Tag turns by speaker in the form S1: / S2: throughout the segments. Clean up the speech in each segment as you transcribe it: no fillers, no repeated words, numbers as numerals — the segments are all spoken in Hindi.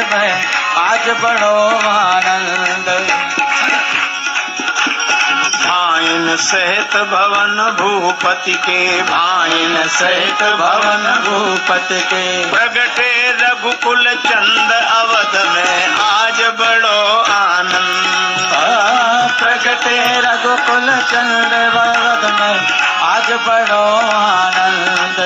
S1: में आज बड़ो आनंद।
S2: भाइन सहित भवन भूपति के,
S1: भाइन सहित भवन भूपति के,
S2: प्रगटे रघुकुल चंद अवध में आज बड़ो आनंद।
S1: प्रगटे रघुकुल चंद अवध में आज बड़ो आनंद।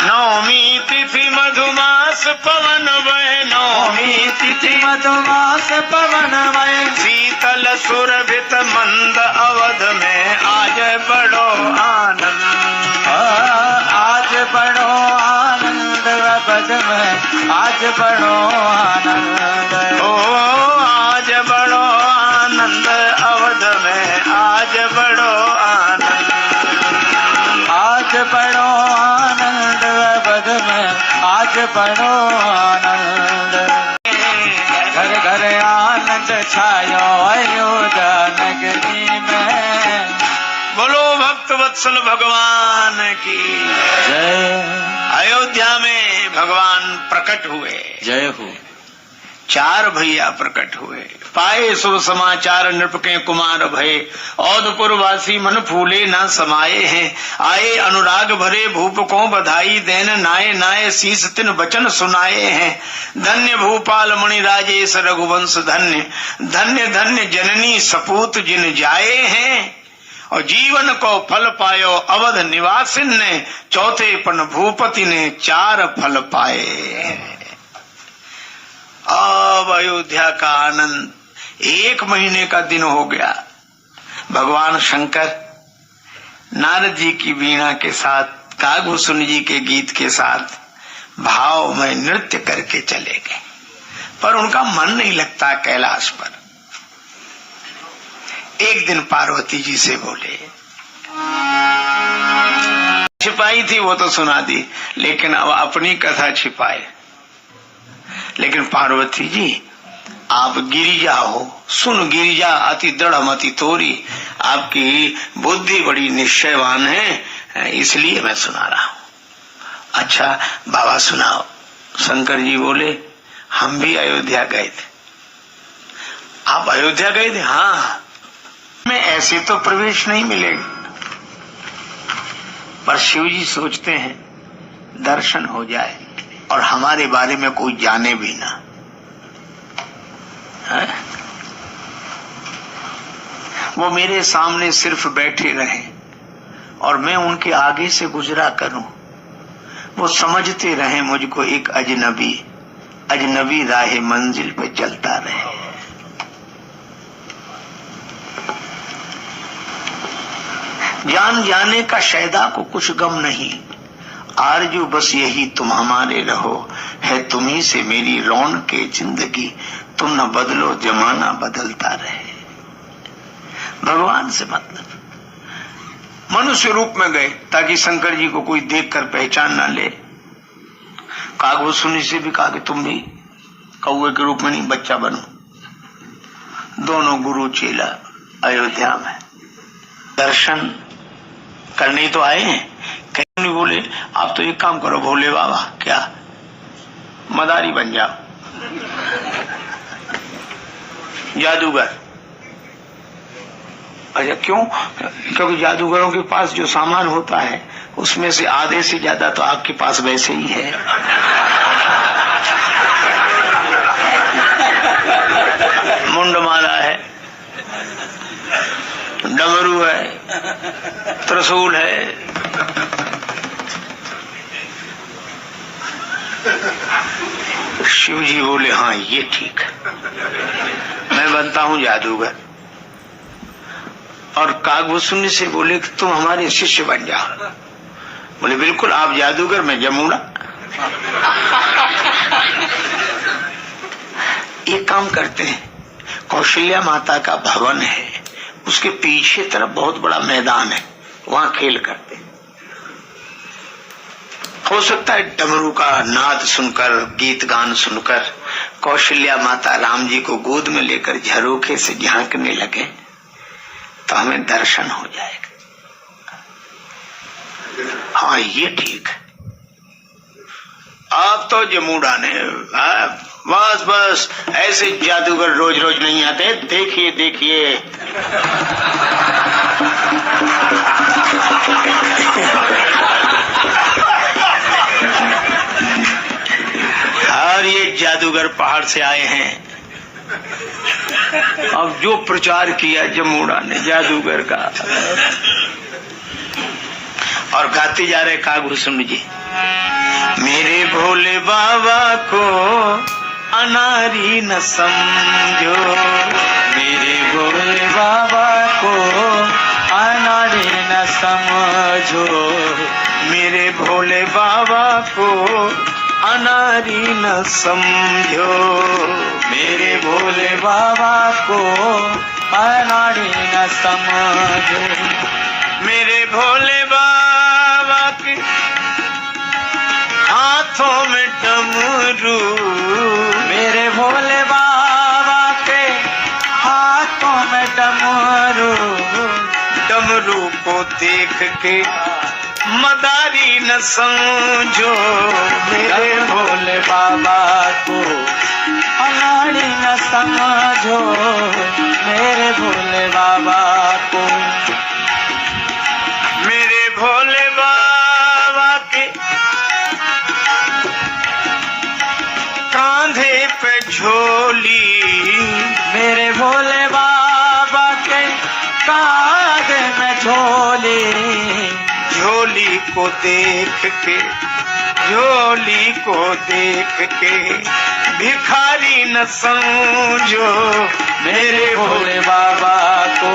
S2: नौमी तिथि मधुमास पवन वह, नौमी
S1: तिथि मधुमास पवन वह,
S2: शीतल सुरभित मंद अवध में आज बड़ो आनंद।
S1: आज बड़ो आनंद अवध में आज बड़ो आनंद।
S2: ओ आज बड़ो आनंद अवध में आज बड़ो आनंद।
S1: आज बड़ो आनंद अवध में आज बड़ो आनंद। घर घर आनंद छायो अयोध्या नगरी में।
S2: बोलो भक्त वत्सल भगवान की
S1: जय।
S2: अयोध्या में भगवान प्रकट हुए।
S1: जय हो।
S2: चार भैया प्रकट हुए। पाए शुभ समाचार नृप के कुमार भये, औधपुर वासी मन फूले न समाये हैं। आए अनुराग भरे भूप को बधाई देन, नाये नाये शीस तिन वचन सुनाए हैं। धन्य भूपाल मणि राजेश रघुवंश धन्य, धन्य धन्य जननी सपूत जिन जाए हैं। और जीवन को फल पायो अवध निवासिन ने, चौथे पन भूपति ने चार फल पाए। अब अयोध्या का आनंद 1 महीने का दिन हो गया। भगवान शंकर नारद जी की वीणा के साथ, कागभूषण जी के गीत के साथ भाव में नृत्य करके चले गए, पर उनका मन नहीं लगता कैलाश पर। एक दिन पार्वती जी से बोले, छिपाई थी वो तो सुना दी, लेकिन अब अपनी कथा छिपाए। लेकिन पार्वती जी आप गिरिजा हो, सुन गिरिजा अति दृढ़ मति तोरी। आपकी बुद्धि बड़ी निश्चयवान है, इसलिए मैं सुना रहा हूं। अच्छा बाबा सुनाओ। शंकर जी बोले, हम भी अयोध्या गए थे। आप अयोध्या गए थे? हाँ। में ऐसे तो प्रवेश नहीं मिलेगा, पर शिव जी सोचते हैं दर्शन हो जाए और हमारे बारे में कोई जाने भी ना। है? वो मेरे सामने सिर्फ बैठे रहे और मैं उनके आगे से गुजरा करूं, वो समझते रहे मुझको एक अजनबी, अजनबी राह मंजिल पे चलता रहे। जान जाने का शैदा को कुछ गम नहीं, आरजू बस यही तुम हमारे रहो, है तुम्ही से मेरी रौनक के जिंदगी, तुम न बदलो जमाना बदलता रहे। भगवान से मतलब मनुष्य रूप में गए ताकि शंकर जी को कोई देखकर पहचान ना ले। कागभूषणी से भी कहा कि तुम भी कौवे के रूप में नहीं, बच्चा बनो। दोनों गुरु चेला अयोध्या में दर्शन करने तो आए हैं। कहीं नहीं बोले आप तो एक काम करो भोले बाबा, क्या मदारी बन जाओ, जादूगर। अच्छा क्यों? क्योंकि जादूगरों के पास जो सामान होता है उसमें से आधे से ज्यादा तो आपके पास वैसे ही है। मुंडमाला है, डमरू है, त्रिशूल है। शिव जी बोले हाँ ये ठीक है, मैं बनता हूं जादूगर। और कागभूषणी से बोले कि तुम हमारे शिष्य बन जाओ। बोले बिल्कुल, आप जादूगर मैं जमुना। एक काम करते हैं, कौशल्या माता का भवन है, उसके पीछे तरफ बहुत बड़ा मैदान है, वहां खेल करते हैं। हो सकता है डमरू का नाद सुनकर, गीत गान सुनकर कौशल्या माता राम जी को गोद में लेकर झरोखे से झांकने लगे तो हमें दर्शन हो जाएगा। हाँ ये ठीक। अब तो जमूड़ा ने बस बस ऐसे जादूगर रोज रोज नहीं आते। देखिए देखिए और ये जादूगर पहाड़ से आए हैं। अब जो प्रचार किया जमूड़ा ने जादूगर का, और गाते जा रहे कागभूषण जी, मेरे भोले बाबा को अनारी न समझो,
S1: मेरे भोले बाबा को अनाड़ी न समझो,
S2: मेरे भोले बाबा को अनारी न समझो,
S1: मेरे भोले बाबा को अनाड़ी न समझो,
S2: मेरे भोले बाबा के हाथों में डमरू,
S1: मेरे भोले बाबा के हाथों में डमरू,
S2: डमरू को देख के मदारी न समझो,
S1: मेरे भोले बाबा को अनाड़ी न समझो, मेरे भोले बाबा को,
S2: मेरे भोले बाबा के कांधे पे झोली,
S1: मेरे भोले बाबा के कांधे में झोली,
S2: झोली को देख के, झोली को देख के भिखारी न समझो,
S1: मेरे भोले बाबा को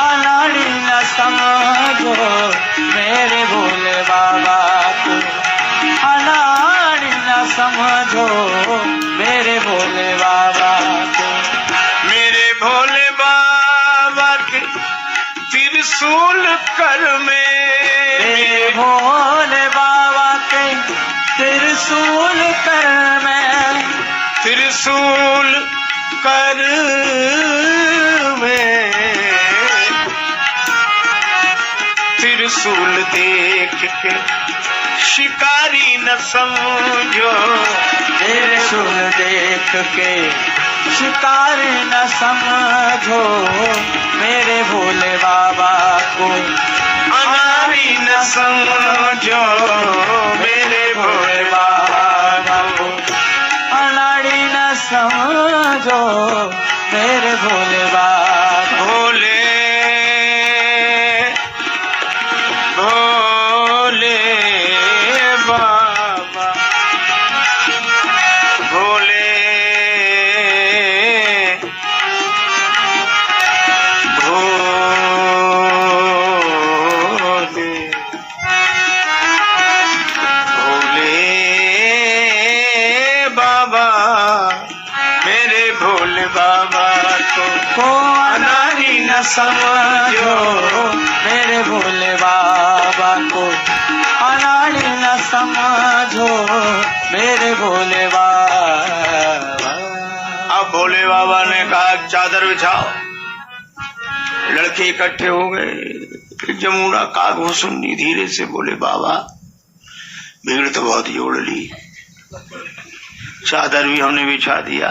S1: अनाड़ी न समझो, मेरे भोले बाबा को अनाड़ी न समझो, मेरे भोले बाबा को,
S2: मेरे भोले बाबा के त्रिशूल कर में,
S1: मेरे भोले बाबा के त्रिशूल कर में,
S2: त्रिशूल कर में, त्रिशूल देख के शिकारी न समझो,
S1: त्रिशूल देख के शिकारी न समझो, मेरे भोले बाबा को
S2: अनारी न समझो, मेरे भोले बाबा को
S1: अनाड़ी न समझो, मेरे भोले बाबा,
S2: भोले भोले बाबा, भोले
S1: को अनाड़ी न समझो, मेरे भोले बाबा को अनाड़ी न समझो, मेरे भोले बाबा।
S2: अब भोले बाबा ने कहा चादर बिछाओ। लड़के इकट्ठे हो गए। जमुना कागभूषण धीरे से बोले बाबा भीड़ तो बहुत जोड़ ली, चादर भी हमने बिछा दिया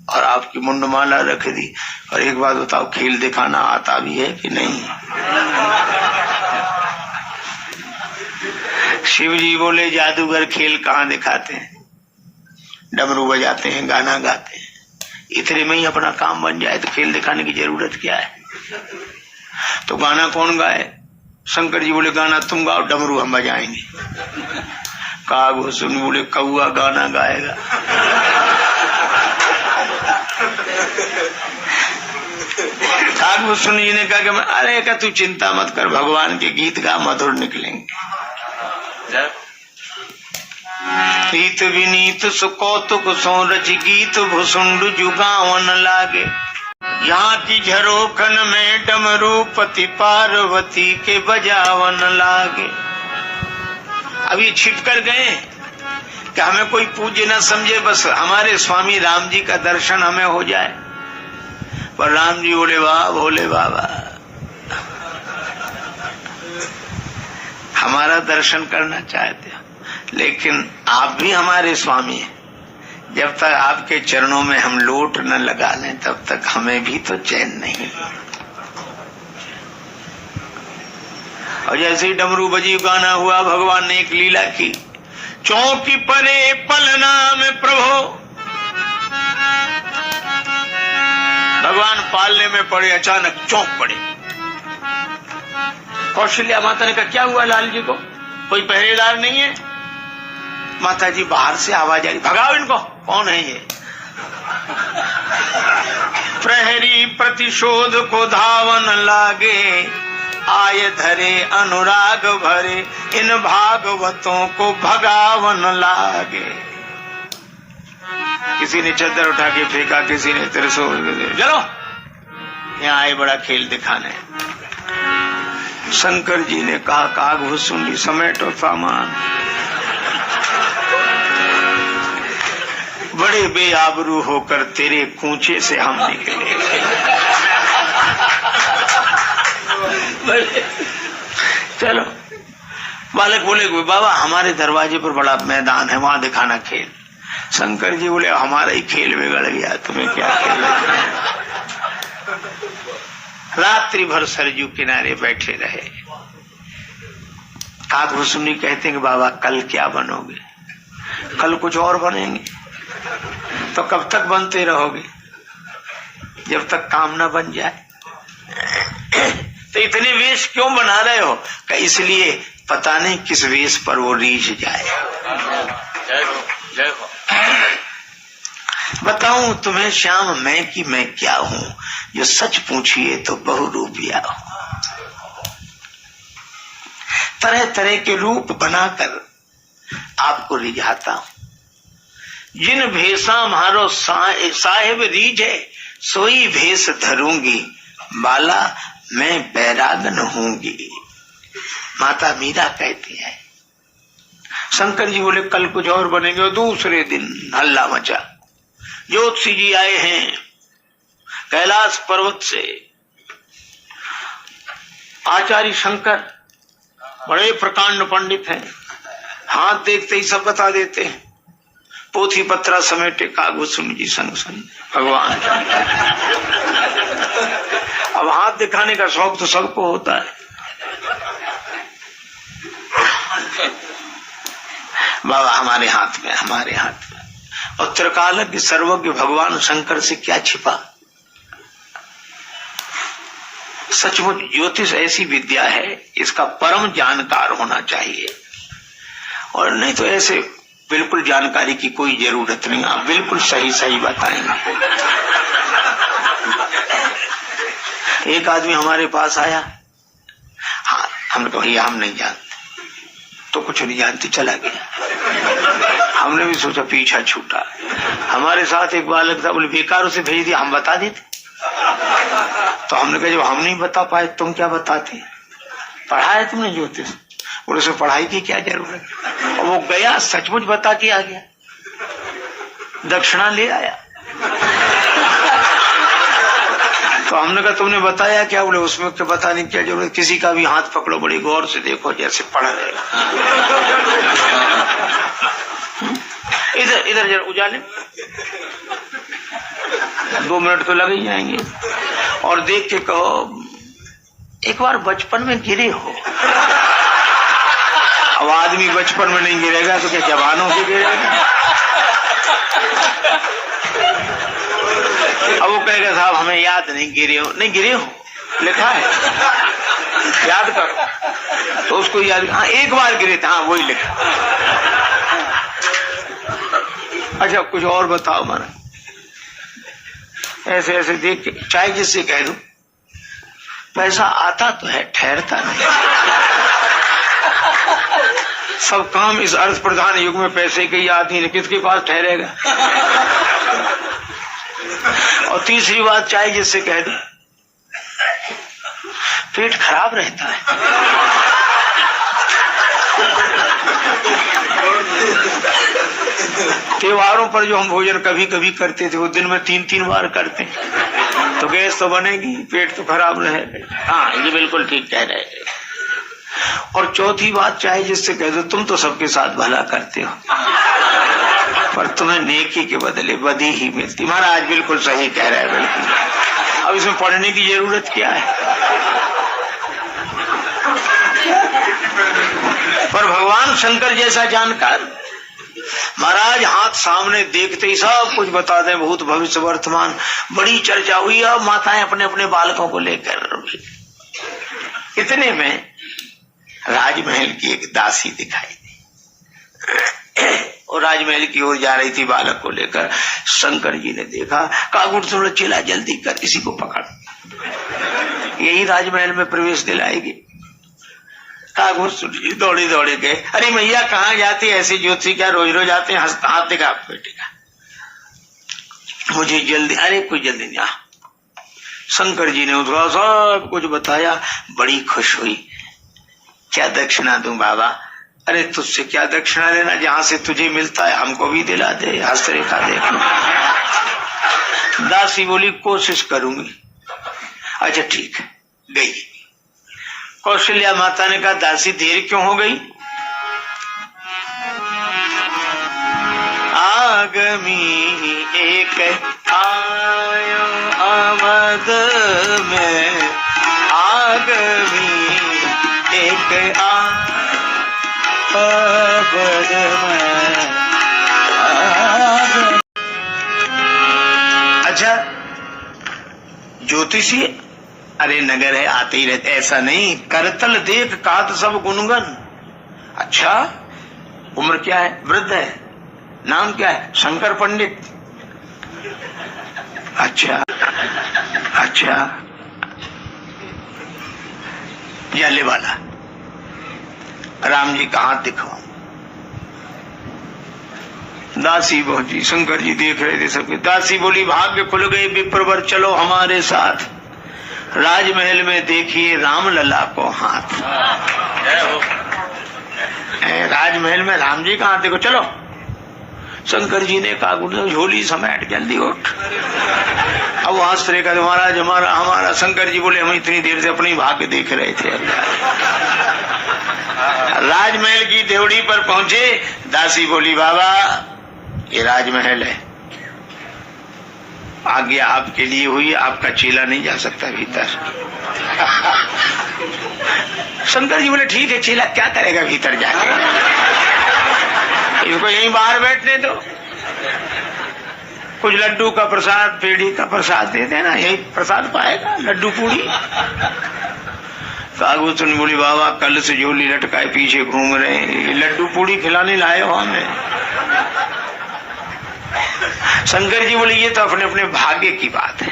S2: और आपकी मुंडमाला रख दी, और एक बात बताओ खेल दिखाना आता भी है कि नहीं? शिव जी बोले जादूगर खेल कहाँ दिखाते हैं, डमरू बजाते हैं, गाना गाते हैं, इतने में ही अपना काम बन जाए तो खेल दिखाने की जरूरत क्या है? तो गाना कौन गाए? शंकर जी बोले गाना तुम गाओ, डमरू हम बजाएंगे। कागभूषण बोले कौआ गाना गाएगा। कागभूषण जी ने कहा कि अरे का तू चिंता मत कर, भगवान के गीत गा, मधुर निकलेंगे। प्रीत विनीत सुकौतुक सो रच गीत भुसुंड जुगावन लागे, यहाँ की झरोखन में डमरू पति पार्वती के बजावन लागे। अब ये छिप कर गए कि हमें कोई पूज्य न समझे, बस हमारे स्वामी राम जी का दर्शन हमें हो जाए। पर राम जी बोले वाह भोले बाबा, हमारा दर्शन करना चाहते हो, लेकिन आप भी हमारे स्वामी हैं। जब तक आपके चरणों में हम लोट न लगा लें तब तक हमें भी तो चैन नहीं। और जैसे ही डमरू बजी गाना हुआ, भगवान ने एक लीला की। चौकी परे पल नाम प्रभो, भगवान पालने में पड़े, अचानक चौंक पड़े। कौशल्या माता ने कहा क्या हुआ लाल जी को, कोई पहरेदार नहीं है? माता जी बाहर से आवाज आई, भगाओ इनको। कौन है ये? प्रहरी प्रतिशोध को धावन लागे, आय धरे अनुराग भरे, इन भागवतों को भगावन लागे। किसी ने चद्दर उठा के फेंका, किसी ने त्रिशूल। चलो यहाँ आए बड़ा खेल दिखाने। शंकर जी ने कहा काग भुसुंडी समेटो सामान। बड़े बेआबरू होकर तेरे कूचे से हम निकले। चलो बालक बोले बाबा हमारे दरवाजे पर बड़ा मैदान है, वहां दिखाना खेल। शंकर जी बोले हमारा ही खेल बिगड़ गया, तुम्हें क्या खेल। रात्रि भर सरजू किनारे बैठे रहे। काकभुसुंडी कहते हैं कि बाबा कल क्या बनोगे? कल कुछ और बनेंगे। तो कब तक बनते रहोगे? जब तक काम ना बन जाए। तो इतने वेश क्यों बना रहे हो? इसलिए पता नहीं किस वेश पर वो रीझ जाए। जय हो। बताऊं तुम्हें श्याम मैं कि मैं क्या हूं, जो सच पूछिए तो बहुरूपिया हूं। तरह तरह के रूप बनाकर आपको रिझाता हूं। जिन भेषा मारो साहेब रीझे, सोई भेष धरूंगी, बाला मैं बैरागन हूंगी। माता मीरा कहती है। शंकर जी बोले कल कुछ और बनेंगे। और दूसरे दिन हल्ला मचा। ज्योतिषी जी आए हैं कैलाश पर्वत से। आचार्य शंकर बड़े प्रकांड पंडित हैं, हाथ देखते ही सब बता देते हैं। पोथी पत्रा समेटे काकभुसुंडी जी संग संग भगवान। अब हाथ दिखाने का शौक तो सबको होता है। बाबा हमारे हाथ में, हमारे हाथ में। और त्रिकालज्ञ सर्वज्ञ भगवान शंकर से क्या छिपा? सचमुच ज्योतिष ऐसी विद्या है, इसका परम जानकार होना चाहिए। और नहीं तो ऐसे बिल्कुल जानकारी की कोई जरूरत नहीं, आप बिल्कुल सही सही बताएंगे। एक आदमी हमारे पास आया, हाँ हमने कहा भैया हम नहीं जानते। तो कुछ नहीं जानते, चला गया। हमने भी सोचा पीछा छूटा। हमारे साथ एक बालक था, बोले बेकार उसे भेज दिया, हम बता देते। तो हमने कहा जब हम नहीं बता पाए तुम क्या बताते? पढ़ा है तुमने ज्योतिष? बोले उसे पढ़ाई की क्या जरूरत? और वो गया सचमुच बता के आ गया, दक्षिणा ले आया। तो हमने कहा तुमने बताया क्या? बोले उसमें तो बताने की क्या जरूरत, किसी का भी हाथ पकड़ो बड़ी गौर से देखो जैसे पढ़ रहे। इधर इधर जरा उजाले, 2 मिनट तो लग ही जाएंगे। और देख के कहो एक बार बचपन में गिरे हो। अब आदमी बचपन में नहीं गिरेगा तो क्या जवानों के गिरेगा? अब वो कहेगा साहब हमें याद नहीं, गिरे हो। नहीं गिरे हो लिखा है, याद करो। तो उसको याद, हाँ एक बार गिरे थे, हाँ वही लिखा। अच्छा कुछ और बताओ मारा। ऐसे ऐसे देख के चाहे जिससे कह दो पैसा आता तो है, ठहरता नहीं। सब काम इस अर्थ प्रधान युग में पैसे के ही आती है, किसके पास ठहरेगा? और तीसरी बात चाहे जिससे कह दो पेट खराब रहता है। त्योहारों पर जो हम भोजन कभी कभी करते थे वो दिन में 3-3 बार करते हैं, तो गैस तो बनेगी, पेट तो खराब रहेगा। हाँ ये बिल्कुल ठीक कह रहे हैं। और चौथी बात चाहे जिससे कह दो तुम तो सबके साथ भला करते हो पर तुम्हें नेकी के बदले बदी ही मिलती। महाराज बिल्कुल सही कह रहे हैं, बिल्कुल। अब इसमें पढ़ने की जरूरत क्या है? पर भगवान शंकर जैसा जानकार महाराज हाथ सामने देखते ही सब कुछ बता दें, भूत भविष्य वर्तमान। बड़ी चर्चा हुई और माताएं अपने अपने बालकों को लेकर। इतने में राजमहल की एक दासी दिखाई दी और राजमहल की ओर जा रही थी बालक को लेकर। शंकर जी ने देखा, कागुड़ थोड़ा चिल्ला, जल्दी कर, इसी को पकड़, यही राजमहल में प्रवेश दिलाएगी। कागुड़ दौड़े दौड़े गए। अरे मैया कहाँ जाती है, ऐसी ज्योति क्या रोज रोज आते हैं? हाथ दिखा बेटे का, मुझे जल्दी। अरे कोई जल्दी नहीं आ। शंकर जी ने उधर सब कुछ बताया, बड़ी खुश हुई। क्या दक्षिणा दूं बाबा? अरे तुझसे क्या दक्षिणा लेना, जहां से तुझे मिलता है हमको भी दिला दे, हस्तरेखा देख लो। दासी बोली कोशिश करूंगी। अच्छा ठीक है, गई। कौशल्या माता ने कहा दासी देर क्यों हो गई? आगमी एक आयो अवध में, आगमी एक अवध में। अच्छा ज्योतिषी, अरे नगर है आते ही रहते, ऐसा नहीं, करतल देख कात सब गुनगन। अच्छा उम्र क्या है? वृद्ध है। नाम क्या है? शंकर पंडित। अच्छा अच्छा, जाले वाला राम जी का हाथ दिखाओ। दासी पहुंची, शंकर जी देख रहे थे सबके। दासी बोली भाग्य खुल गए विप्रवर, चलो हमारे साथ राजमहल में देखिए राम लला को हाथ। राजमहल में राम जी का हाथ देखो, चलो। शंकर जी ने कहा झोली समेट, जल्दी उठ। अब वो हंस रहे, कहते महाराज हमारा हमारा। शंकर जी बोले हम इतनी देर से अपनी भाग्य देख रहे थे। राजमहल की देवड़ी पर पहुंचे। दासी बोली बाबा ये राजमहल है, आज्ञा आपके लिए हुई, आपका चेला नहीं जा सकता भीतर। शंकर जी बोले ठीक है, चेला क्या करेगा भीतर जाके, इसको यहीं बाहर बैठने दो। कुछ लड्डू का प्रसाद, पेड़ी का प्रसाद दे देना, यही प्रसाद पाएगा, लड्डू पूड़ी। कागुतन बोली बाबा कल से झोली लटकाए पीछे घूम रहे हैं, लड्डू पूड़ी खिलाने लाए हो हमें। शंकर जी बोले ये तो अपने अपने भाग्य की बात है।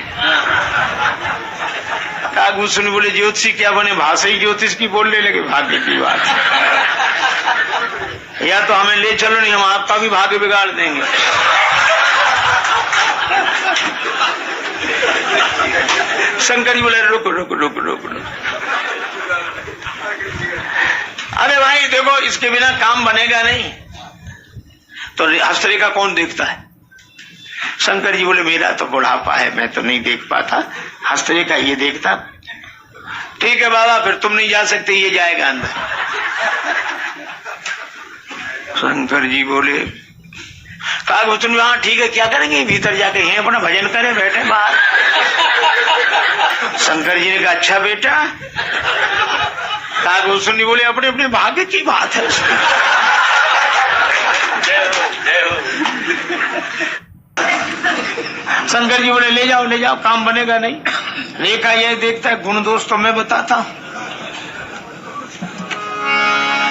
S2: कागुतन बोले ज्योतिषी क्या बने, भाषा ही ज्योतिष की बोलने लगे, भाग्य की बात है। या तो हमें ले चलो, नहीं हम आपका भी भाग्य बिगाड़ देंगे। शंकर जी बोले रुक रुक रुक रुक रुक। अरे भाई देखो इसके बिना काम बनेगा नहीं, तो हस्तरेखा कौन देखता है? शंकर जी बोले मेरा तो बुढ़ापा है, मैं तो नहीं देख पाता, हस्तरेखा ये देखता। ठीक है बाबा फिर तुम नहीं जा सकते, ये जाएगा अंदर। शंकर जी बोले कागभूषण हाँ ठीक है, क्या करेंगे भीतर जाके, यहीं अपना भजन करें, बैठे बाहर। शंकर जी ने कहा अच्छा बेटा। कागभूषण जी बोले अपने अपने भाग्य की बात है। शंकर जी बोले ले जाओ काम बनेगा नहीं। रेखा ये देखता है, गुण दोष तो मैं बताता हूं।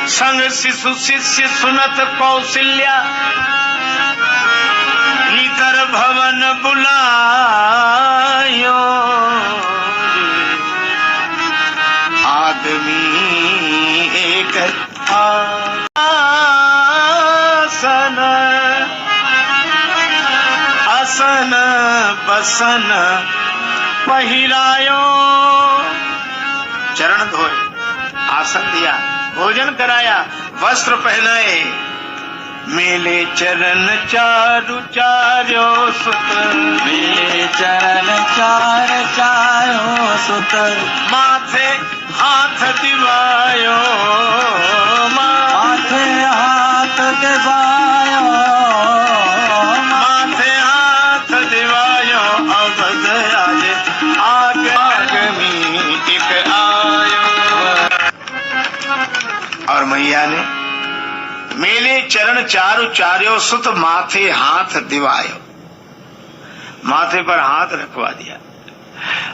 S2: संग शिशु शिष्य सुनत कौशल्या, भीतर भवन बुलायो। आदमी एक आसन, असन बसन पहिरायो। चरण धोए, आसन दिया, भोजन कराया, वस्त्र पहनाए। मेले चरण चारु चार्यो सुत,
S1: मेले चरण चार चारो सुत,
S2: माथे हाथ दिवायो,
S1: माथे हाथ दिवायो,
S2: माथे हाथ दिवायो, अवध आज आगमी एक आयो। और मैया ने मेले चरण चारु चार्यो सुत, माथे हाथ दिवायो, माथे पर हाथ रखवा दिया।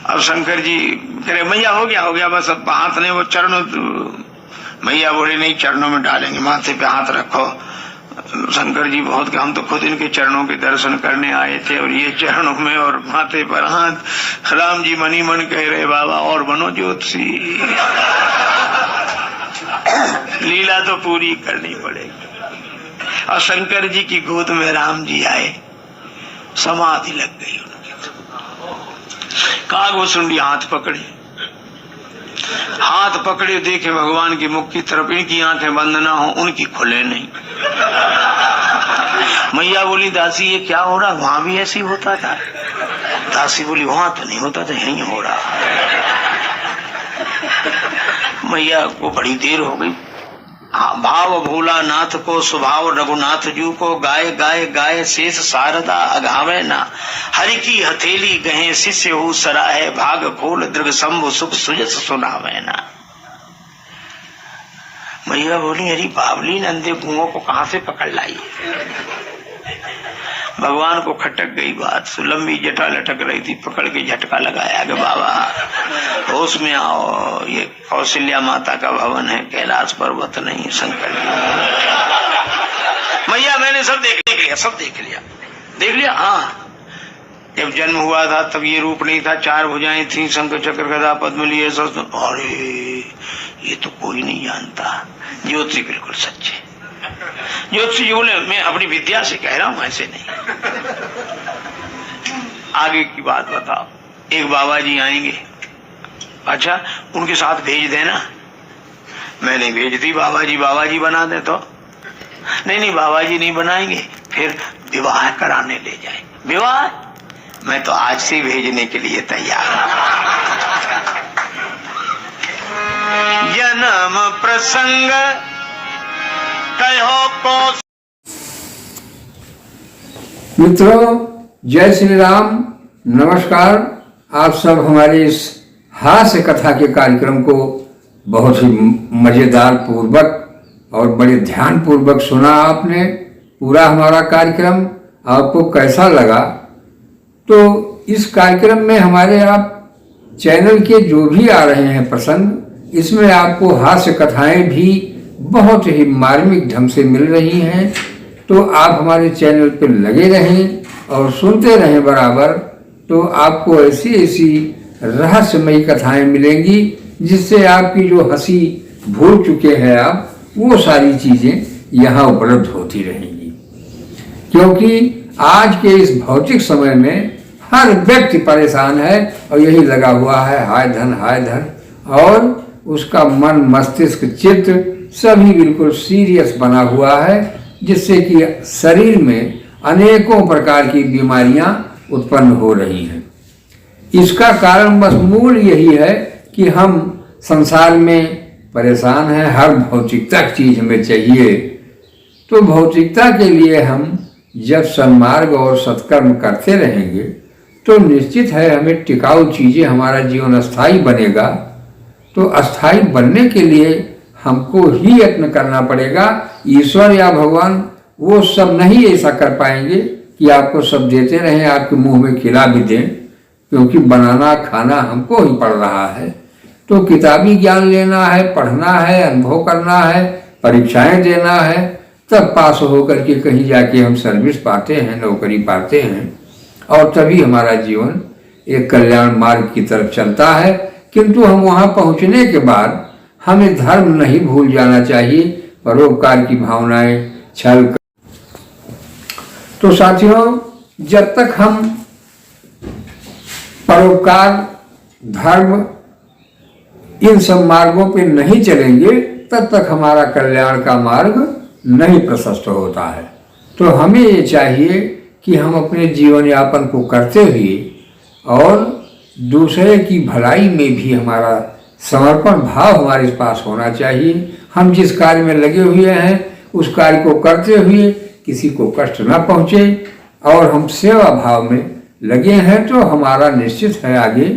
S2: अब शंकर जी कह रहे मैया हो गया बस, अब हाथ नहीं, वो चरण, मैया बोले नहीं चरणों में डालेंगे, माथे पे हाथ रखो। शंकर जी बहुत, हम तो खुद इनके चरणों के दर्शन करने आए थे और ये चरणों में और माथे पर हाथ। राम जी मनी मन कह रहे बाबा और बनो ज्योतिषी, लीला तो पूरी करनी पड़ेगी। और शंकर जी की गोद में राम जी आए, समाधि लग गई उनकी। कागभूषुंडी हाथ पकड़े, हाथ पकड़े, देखे भगवान की मुख की तरफ, इनकी आंखें बंद ना हो, उनकी खुले नहीं। मैया बोली दासी ये क्या हो रहा, वहां भी ऐसी होता था? दासी बोली वहां तो नहीं होता था, यहीं हो रहा। मैया को बड़ी देर हो गई। भाव भोला नाथ को स्वभाव रघुनाथ जू को, गाय गाय गाय शेष शारदा अगावे ना, हरि की हथेली गहे शिष्य हो सराहे, भाग खोल दृग शंभु सुख सुजस सुनावे ना। मैया बोली अरे बावली नंदे गुओं को कहां से पकड़ लाई? भगवान को खटक गई बात, लंबी जटा लटक रही थी, पकड़ के झटका लगाया कि बाबा होश में आओ, ये कौशल्या माता का भवन है, कैलाश पर्वत नहीं। शंकर जी मैया मैंने सब देख लिया, सब देख लिया। हाँ जब जन्म हुआ था तब ये रूप नहीं था, 4 भुजाएं थी, शंख चक्र गदा पद्म लिए सब। अरे ये तो कोई नहीं जानता। ज्योतिषी बिल्कुल सच्चे। ज्योतिषी जी बोले मैं अपनी विद्या से कह रहा हूं, ऐसे नहीं। आगे की बात बताओ। एक बाबा जी आएंगे, अच्छा उनके साथ भेज देना। मैंने भेज दी, बाबा जी बना दे तो। नहीं बाबा जी नहीं बनाएंगे, फिर विवाह कराने ले जाए। विवाह मैं तो आज से भेजने के लिए तैयार हूं। जन्म प्रसंग कहो को।
S3: मित्रों जय श्री राम, नमस्कार। आप सब हमारे इस हास्य कथा के कार्यक्रम को बहुत ही मजेदार पूर्वक और बड़े ध्यान पूर्वक सुना आपने। पूरा हमारा कार्यक्रम आपको कैसा लगा? तो इस कार्यक्रम में हमारे आप चैनल के जो भी आ रहे हैं प्रसंग, इसमें आपको हास्य कथाएं भी बहुत ही मार्मिक ढंग से मिल रही हैं। तो आप हमारे चैनल पर लगे रहें और सुनते रहें बराबर, तो आपको ऐसी ऐसी रहस्यमयी कथाएं मिलेंगी जिससे आपकी जो हंसी भूल चुके हैं आप, वो सारी चीजें यहाँ उपलब्ध होती रहेंगी। क्योंकि आज के इस भौतिक समय में हर व्यक्ति परेशान है और यही लगा हुआ है हाय धन, और उसका मन मस्तिष्क चित्त सभी बिल्कुल सीरियस बना हुआ है, जिससे कि शरीर में अनेकों प्रकार की बीमारियां उत्पन्न हो रही हैं। इसका कारण बस मूल यही है कि हम संसार में परेशान हैं, हर भौतिकता की चीज हमें चाहिए। तो भौतिकता के लिए हम जब सन्मार्ग और सत्कर्म करते रहेंगे तो निश्चित है हमें टिकाऊ चीजें, हमारा जीवन अस्थायी बनेगा। तो अस्थायी बनने के लिए हमको ही यत्न करना पड़ेगा। ईश्वर या भगवान वो सब नहीं ऐसा कर पाएंगे कि आपको सब देते रहें, आपके मुंह में खिला भी दें, क्योंकि बनाना खाना हमको ही पड़ रहा है। तो किताबी ज्ञान लेना है, पढ़ना है, अनुभव करना है, परीक्षाएं देना है, तब पास होकर के कहीं जाके हम सर्विस पाते हैं, नौकरी पाते हैं, और तभी हमारा जीवन एक कल्याण मार्ग की तरफ चलता है। किंतु हम वहां पहुंचने के बाद हमें धर्म नहीं भूल जाना चाहिए, परोपकार की भावनाएं, छल। तो साथियों, जब तक हम परोपकार, धर्म, इन सब मार्गों पे नहीं चलेंगे, तब तक हमारा कल्याण का मार्ग नहीं प्रशस्त होता है। तो हमें ये चाहिए कि हम अपने जीवन यापन को करते हुए और दूसरे की भलाई में भी हमारा समर्पण भाव हमारे पास होना चाहिए। हम जिस कार्य में लगे हुए हैं उस कार्य को करते हुए किसी को कष्ट न पहुँचे और हम सेवा भाव में लगे हैं तो हमारा निश्चित है आगे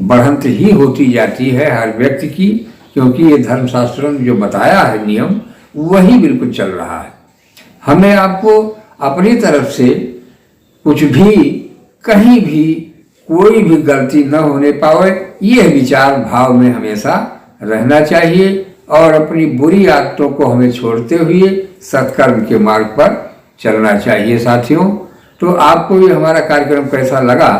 S3: बढ़ंत ही होती जाती है हर व्यक्ति की, क्योंकि ये धर्मशास्त्रों में जो बताया है नियम वही बिल्कुल चल रहा है। हमें आपको अपनी तरफ से कुछ भी कहीं भी कोई भी गलती न होने पावे यह विचार भाव में हमेशा रहना चाहिए और अपनी बुरी आदतों को हमें छोड़ते हुए सत्कर्म के मार्ग पर चलना चाहिए। साथियों, तो आपको ये हमारा कार्यक्रम कैसा लगा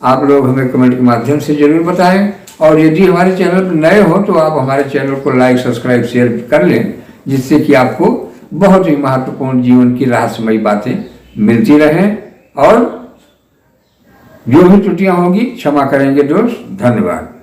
S3: आप लोग हमें कमेंट के माध्यम से जरूर बताएं और यदि हमारे चैनल पर नए हो तो आप हमारे चैनल को लाइक सब्सक्राइब शेयर कर लें, जिससे कि आपको बहुत ही महत्वपूर्ण जीवन की रहस्यमयी बातें मिलती रहें और जो भी त्रुटियां होंगी क्षमा करेंगे दोस्त। धन्यवाद।